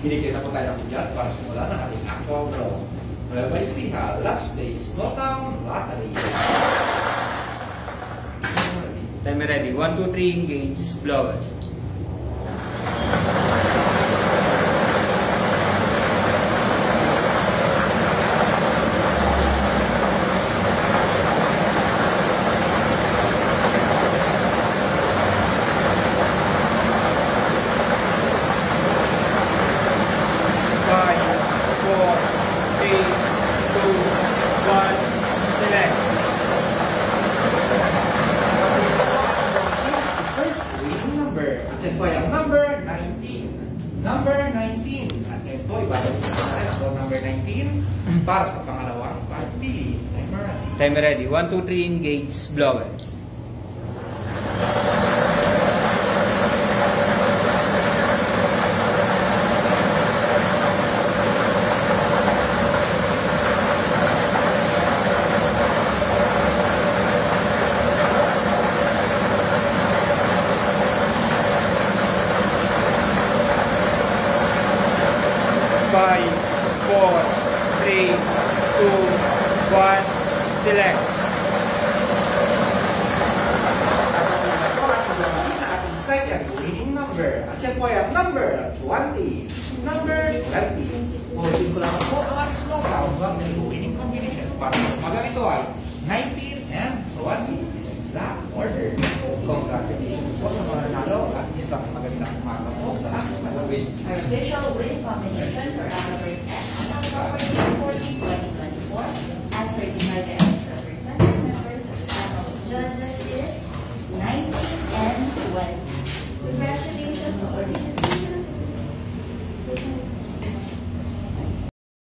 Binigyan na po tayo ng budget para simulan ang ating actual draw. Nueva Ecija, last place, Lottown Lottery. Time ready. 1, 2, 3, engage, blower. 19 para sa pangalawang pagpili. Timer ready. 1, 2, 3, engage, blower. 5, 4, 3, 2, 1, select. Second winning number. At yan po ay ang number 20. Number 20. Ulitin ko lang po ang ating slow count ng winning combination. Para umaga ito ay 19 and 20. Exact order. Congratulations po sa mga nanalo at isang magandang umaga po sa ating Our official winning combination